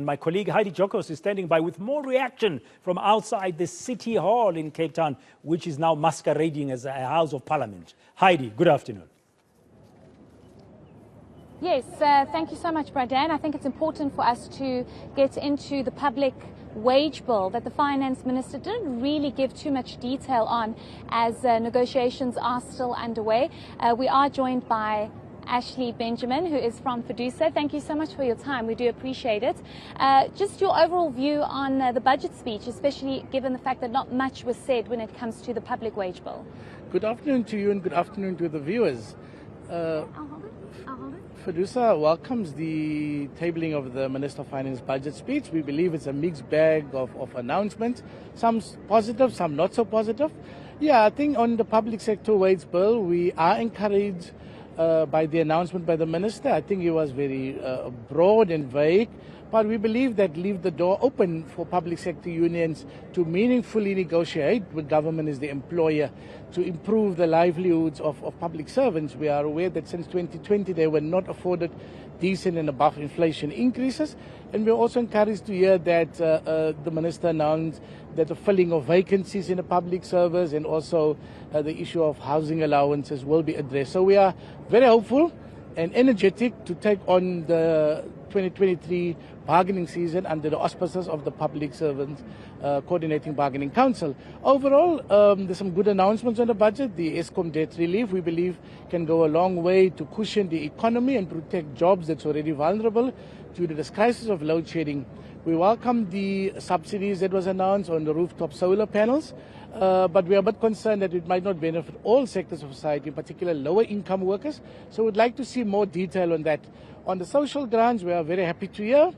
my colleague Heidi Giokos is standing by with more reaction from outside the City Hall in Cape Town, which is now masquerading as a House of Parliament. Heidi, good afternoon. Yes, thank you so much, Bradan. I think it's important for us to get into the public wage bill that the finance minister didn't really give too much detail on, as negotiations are still underway. We are joined by Ashley Benjamin, who is from Fidusa. Thank you so much for your time. We do appreciate it. Just your overall view on the budget speech, especially given the fact that not much was said when it comes to the public wage bill. Good afternoon to you and good afternoon to the viewers. Fidusa welcomes the tabling of the Minister of Finance budget speech. We believe it's a mixed bag of announcements, some positive, some not so positive. Yeah, I think on the public sector wage bill, we are encouraged by the announcement by the Minister. I think it was very broad and vague, but we believe that leave the door open for public sector unions to meaningfully negotiate with government as the employer to improve the livelihoods of public servants. We are aware that since 2020 they were not afforded decent and above inflation increases, and we're also encouraged to hear that the Minister announced that the filling of vacancies in the public service and also the issue of housing allowances will be addressed. So we are very hopeful and energetic to take on the 2023 bargaining season under the auspices of the Public Servants Coordinating Bargaining Council. Overall, there's some good announcements on the budget. The Eskom debt relief, we believe, can go a long way to cushion the economy and protect jobs that's already vulnerable due to this crisis of load shedding. We welcome the subsidies that was announced on the rooftop solar panels, but we are a bit concerned that it might not benefit all sectors of society, in particular lower income workers. So we'd like to see more detail on that. On the social grants, we are very happy to hear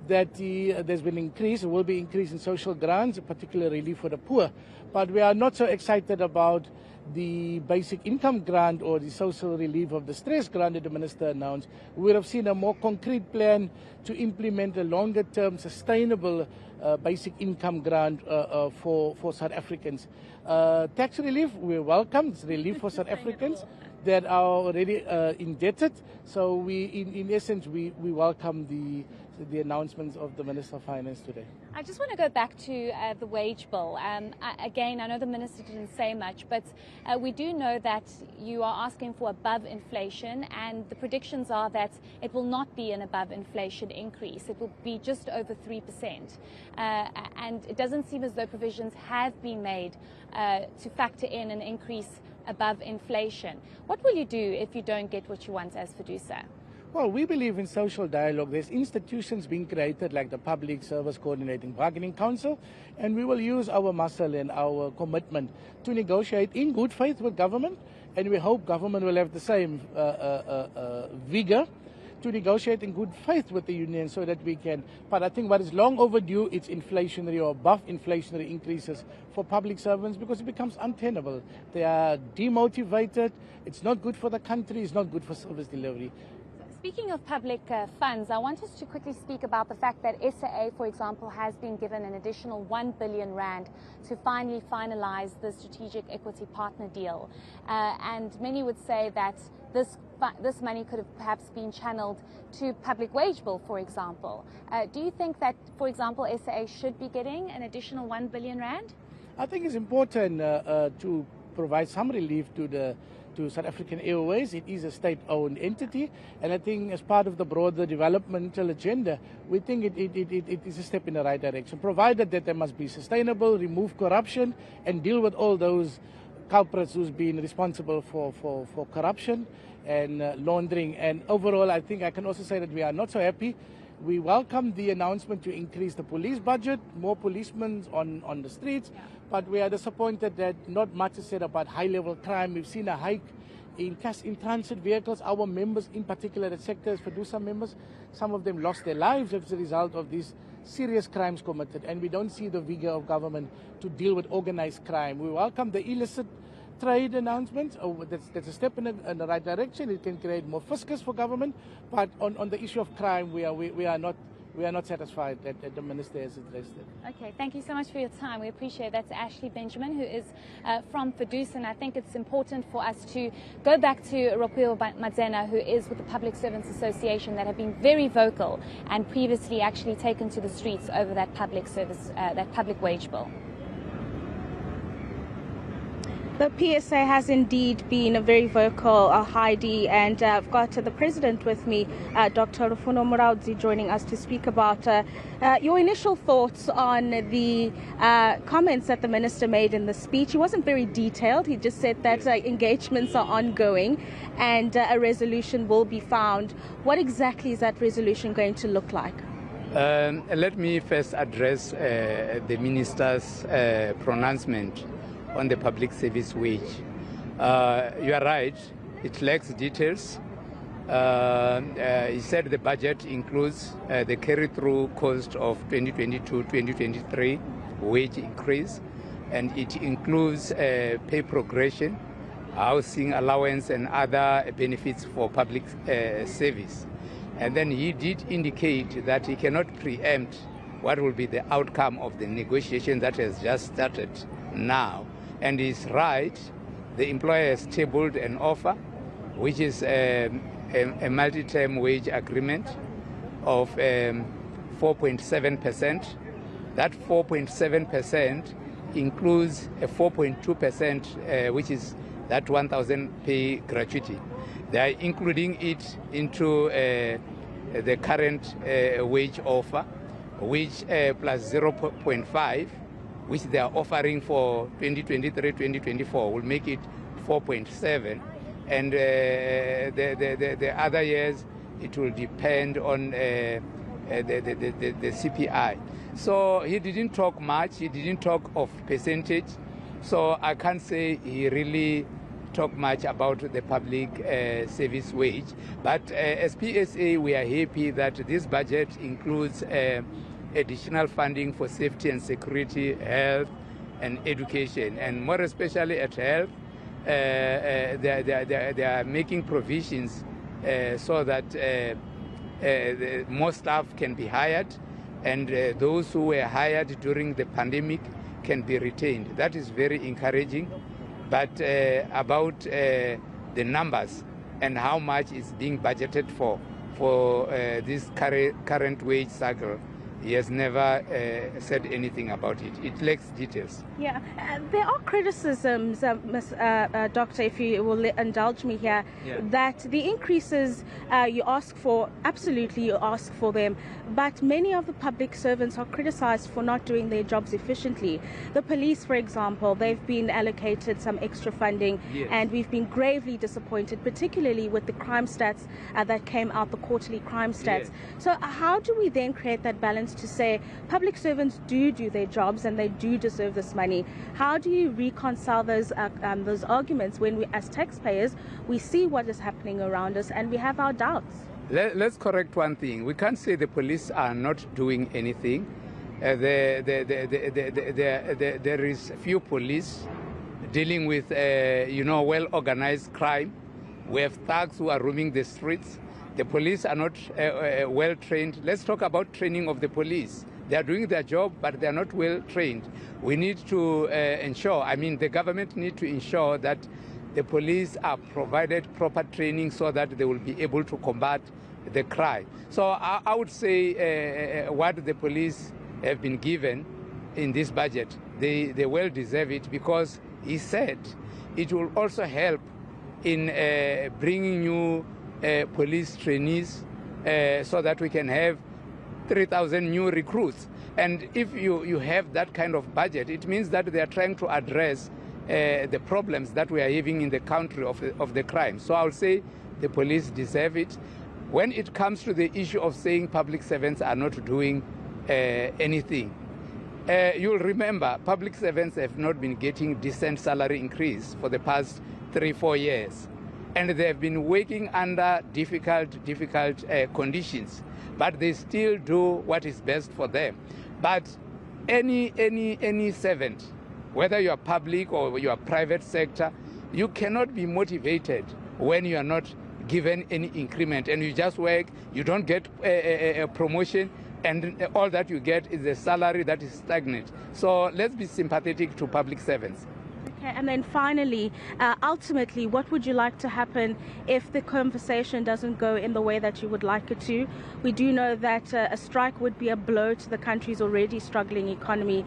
that there's been an increase, there will be an increase in social grants, particularly relief for the poor. But we are not so excited about the basic income grant or the social relief of the stress grant that the Minister announced. We would have seen a more concrete plan to implement a longer-term sustainable basic income grant for South Africans. Tax relief, we welcome. It's relief for South Africans that are already indebted. So we, in essence, we welcome the announcements of the Minister of Finance today. I just want to go back to the wage bill. Again, I know the Minister didn't say much, but we do know that you are asking for above inflation, and the predictions are that it will not be an above inflation increase. It will be just over 3%. And it doesn't seem as though provisions have been made to factor in an increase above inflation. What will you do if you don't get what you want as Fidusa? Well, we believe in social dialogue. There's institutions being created like the Public Service Coordinating Bargaining Council, and we will use our muscle and our commitment to negotiate in good faith with government, and we hope government will have the same vigor to negotiate in good faith with the union so that we can. But I think what is long overdue, it's inflationary or above inflationary increases for public servants, because it becomes untenable. They are demotivated. It's not good for the country. It's not good for service delivery. Speaking of public funds, I want us to quickly speak about the fact that SAA, for example, has been given an additional 1 billion rand to finally finalize the strategic equity partner deal. And many would say that this money could have perhaps been channeled to public wage bill, for example. Do you think that, for example, SAA should be getting an additional 1 billion rand? I think it's important to provide some relief to South African Airways. It is a state-owned entity, and I think as part of the broader developmental agenda, we think it is a step in the right direction, provided that there must be sustainable, remove corruption, and deal with all those culprits who's been responsible for corruption and laundering. And overall, I think I can also say that we are not so happy. We welcome the announcement to increase the police budget, more policemen on the streets, but we are disappointed that not much is said about high-level crime. We've seen a hike in transit vehicles. Our members, in particular the sectors, Fidusa members, some of them lost their lives as a result of these serious crimes committed, and we don't see the vigor of government to deal with organized crime. We welcome the illicit trade announcement. That's a step in the right direction. It can create more fiscus for government, but on the issue of crime, we are not we are not satisfied that the minister has addressed it. Okay, thank you so much for your time. We appreciate that. That's Ashley Benjamin, who is from Fadus, and I think it's important for us to go back to Rofhiwa Madzena, who is with the Public Servants Association, that have been very vocal and previously actually taken to the streets over that public service, that public wage bill. The PSA has indeed been very vocal, Heidi, and I've got the president with me, Dr. Rofhiwa, joining us to speak about your initial thoughts on the comments that the minister made in the speech. He wasn't very detailed. He just said that engagements are ongoing and a resolution will be found. What exactly is that resolution going to look like? Let me first address the minister's pronouncement on the public service wage. You are right, it lacks details. He said the budget includes the carry-through cost of 2022-2023 wage increase, and it includes pay progression, housing allowance, and other benefits for public service. And then he did indicate that he cannot preempt what will be the outcome of the negotiation that has just started now. And he's right, the employer has tabled an offer, which is a multi-term wage agreement of 4.7%. That 4.7% includes a 4.2%, which is that 1,000 pay gratuity. They are including it into the current wage offer, which plus 0.5, which they are offering for 2023-2024, will make it 4.7. And the other years, it will depend on the CPI. So he didn't talk much. He didn't talk of percentage. So I can't say he really talked much about the public service wage. But as PSA, we are happy that this budget includes additional funding for safety and security, health and education, and more especially at health, they are making provisions so that more staff can be hired, and those who were hired during the pandemic can be retained. That is very encouraging. But about the numbers and how much is being budgeted for this current wage cycle, he has never said anything about it. It lacks details. Yeah, there are criticisms, Doctor, if you will indulge me here, that the increases you ask for, absolutely you ask for them, but many of the public servants are criticized for not doing their jobs efficiently. The police, for example, they've been allocated some extra funding, and we've been gravely disappointed, particularly with the crime stats that came out, the quarterly crime stats. So how do we then create that balance to say public servants do their jobs and they do deserve this money? How do you reconcile those arguments when we, as taxpayers, we see what is happening around us and we have our doubts? Let's correct one thing. We can't say the police are not doing anything. There is few police dealing with well-organized crime. We have thugs who are roaming the streets. The police are not well trained. Let's talk about training of the police. They are doing their job, but they are not well trained. We need to the government need to ensure that the police are provided proper training so that they will be able to combat the crime. So I would say what the police have been given in this budget, they well deserve it, because he said it will also help in bringing new police trainees so that we can have 3,000 new recruits. And if you have that kind of budget, it means that they are trying to address the problems that we are having in the country of the crime. So I would say the police deserve it. When it comes to the issue of saying public servants are not doing anything, you'll remember public servants have not been getting decent salary increase for the past 3-4 years. And they have been working under difficult conditions, but they still do what is best for them. But any servant, whether you are public or you are private sector, you cannot be motivated when you are not given any increment and you just work, you don't get a promotion, and all that you get is a salary that is stagnant. So let's be sympathetic to public servants. Okay, and then finally, ultimately, what would you like to happen if the conversation doesn't go in the way that you would like it to? We do know that a strike would be a blow to the country's already struggling economy,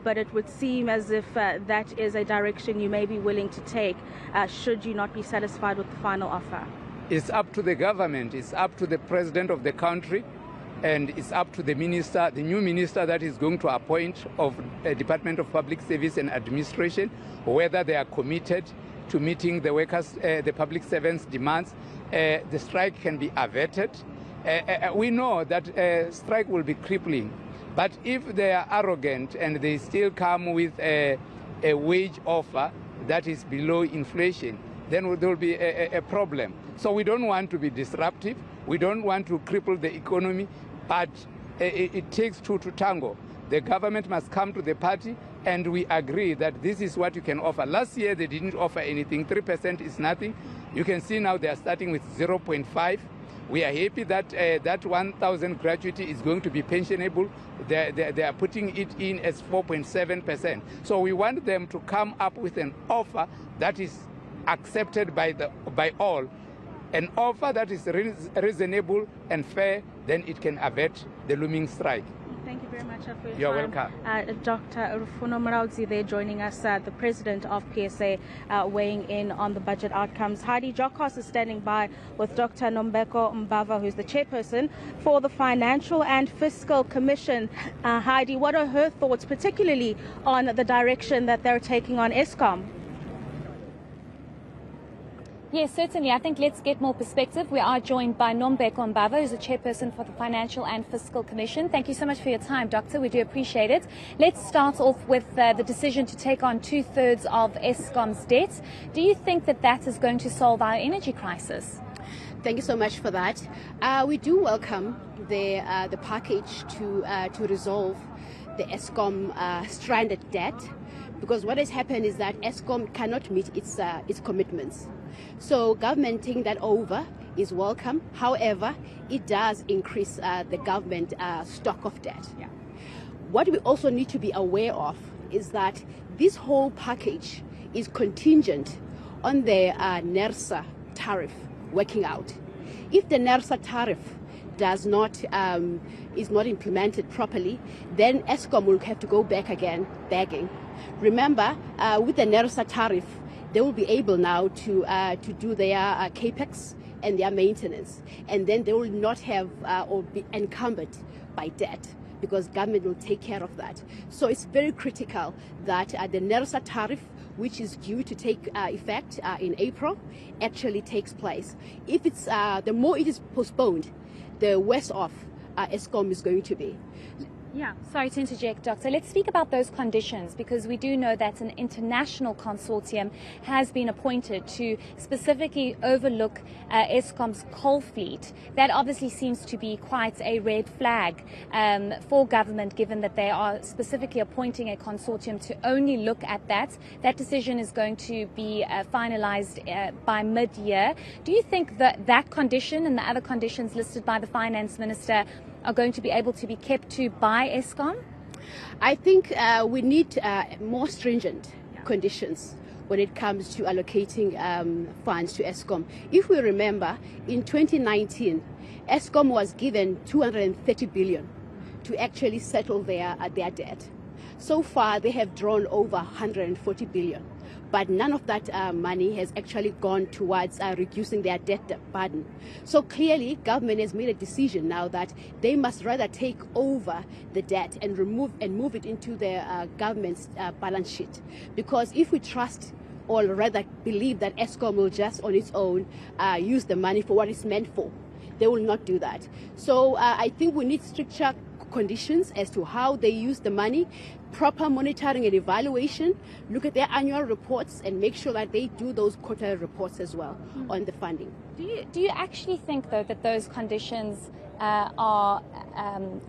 but it would seem as if that is a direction you may be willing to take should you not be satisfied with the final offer. It's up to the government, it's up to the president of the country, and it's up to the minister, the new minister that is going to appoint of the Department of Public Service and Administration, whether they are committed to meeting the workers, the public servants' demands. The strike can be averted. We know that strike will be crippling, but if they are arrogant and they still come with a wage offer that is below inflation, then there will be a problem. So we don't want to be disruptive. We don't want to cripple the economy, but it takes two to tango. The government must come to the party, and we agree that this is what you can offer. Last year, they didn't offer anything. 3% is nothing. You can see now they are starting with 0.5. We are happy that that 1,000 gratuity is going to be pensionable. They are putting it in as 4.7%. So we want them to come up with an offer that is accepted by all. An offer that is reasonable and fair, then it can avert the looming strike. Thank you very much for your You're time. welcome. Dr. Rofhiwa there joining us, the president of PSA, weighing in on the budget outcomes. Heidi Giokos is standing by with Dr. Nombeko Mbava, who's the chairperson for the Financial and Fiscal Commission. Heidi, what are her thoughts, particularly on the direction that they're taking on Eskom? Yes, certainly. I think let's get more perspective. We are joined by Nombeko Mbava, who's the chairperson for the Financial and Fiscal Commission. Thank you so much for your time, Doctor. We do appreciate it. Let's start off with the decision to take on 2/3 of Eskom's debt. Do you think that that is going to solve our energy crisis? Thank you so much for that. We do welcome the package to resolve the Eskom stranded debt, because what has happened is that Eskom cannot meet its commitments. So government taking that over is welcome. However, it does increase the government stock of debt. Yeah. What we also need to be aware of is that this whole package is contingent on the NERSA tariff working out. If the NERSA tariff is not implemented properly, then Eskom will have to go back again begging. Remember, with the NERSA tariff, they will be able now to do their capex and their maintenance, and then they will not have or be encumbered by debt, because government will take care of that. So it's very critical that the NERSA tariff, which is due to take effect in April, actually takes place. If it's the more it is postponed, the worse off Eskom is going to be. Yeah, sorry to interject, Doctor. Let's speak about those conditions, because we do know that an international consortium has been appointed to specifically overlook Eskom's coal fleet. That obviously seems to be quite a red flag for government, given that they are specifically appointing a consortium to only look at that. That decision is going to be finalized by mid-year. Do you think that that condition and the other conditions listed by the finance minister are going to be able to be kept to by Eskom? I think we need more stringent conditions when it comes to allocating funds to Eskom. If we remember, in 2019, Eskom was given 230 billion to actually settle their debt. So far, they have drawn over 140 billion. But none of that money has actually gone towards reducing their debt burden. So clearly, government has made a decision now that they must rather take over the debt and move it into their government's balance sheet. Because if we trust, or rather believe, that Eskom will just on its own use the money for what it's meant for, they will not do that. So I think we need stricter conditions as to how they use the money, proper monitoring and evaluation, look at their annual reports, and make sure that they do those quarterly reports as well on the funding. Do you actually think, though, that those conditions are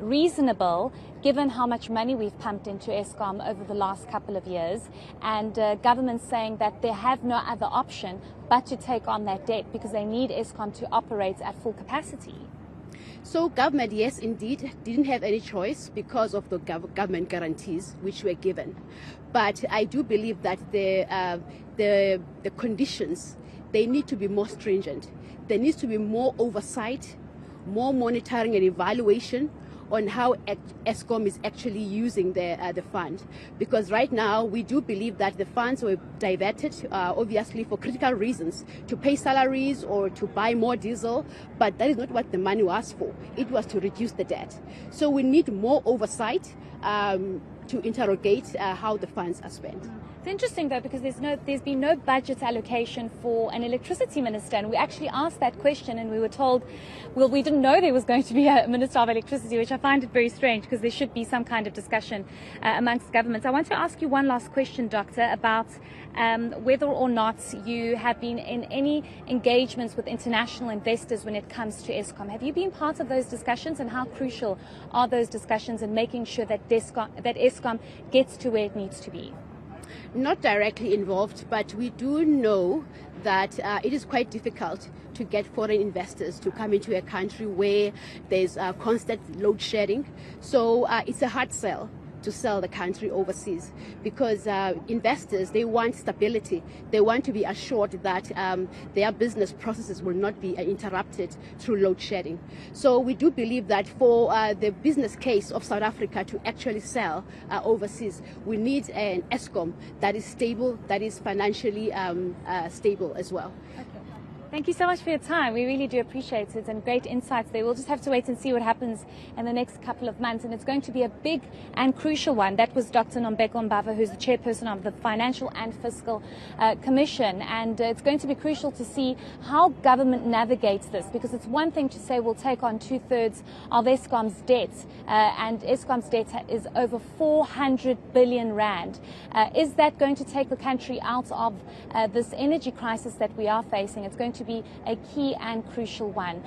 reasonable, given how much money we've pumped into Eskom over the last couple of years, and government saying that they have no other option but to take on that debt because they need Eskom to operate at full capacity? So government, yes, indeed, didn't have any choice because of the government guarantees which were given. But I do believe that the conditions, they need to be more stringent. There needs to be more oversight, more monitoring and evaluation on how Eskom is actually using the fund. Because right now, we do believe that the funds were diverted, obviously for critical reasons, to pay salaries or to buy more diesel, but that is not what the money was for. It was to reduce the debt. So we need more oversight to interrogate how the funds are spent. It's interesting though, because there's been no budget allocation for an electricity minister, and we actually asked that question and we were told, well, we didn't know there was going to be a minister of electricity, which I find it very strange because there should be some kind of discussion amongst governments. I want to ask you one last question, Doctor, about whether or not you have been in any engagements with international investors when it comes to Eskom. Have you been part of those discussions, and how crucial are those discussions in making sure that Eskom gets to where it needs to be? Not directly involved, but we do know that it is quite difficult to get foreign investors to come into a country where there's constant load shedding. So it's a hard sell to sell the country overseas, because investors, they want stability. They want to be assured that their business processes will not be interrupted through load shedding. So we do believe that for the business case of South Africa to actually sell overseas, we need an Eskom that is stable, that is financially stable as well. Okay. Thank you so much for your time. We really do appreciate it, and great insights there. We'll just have to wait and see what happens in the next couple of months, and it's going to be a big and crucial one. That was Dr. Nombeko Mbava, who's the chairperson of the Financial and Fiscal Commission, and it's going to be crucial to see how government navigates this, because it's one thing to say we'll take on 2/3 of Eskom's debt, and Eskom's debt is over 400 billion rand. Is that going to take the country out of this energy crisis that we are facing? It's going to be a key and crucial one.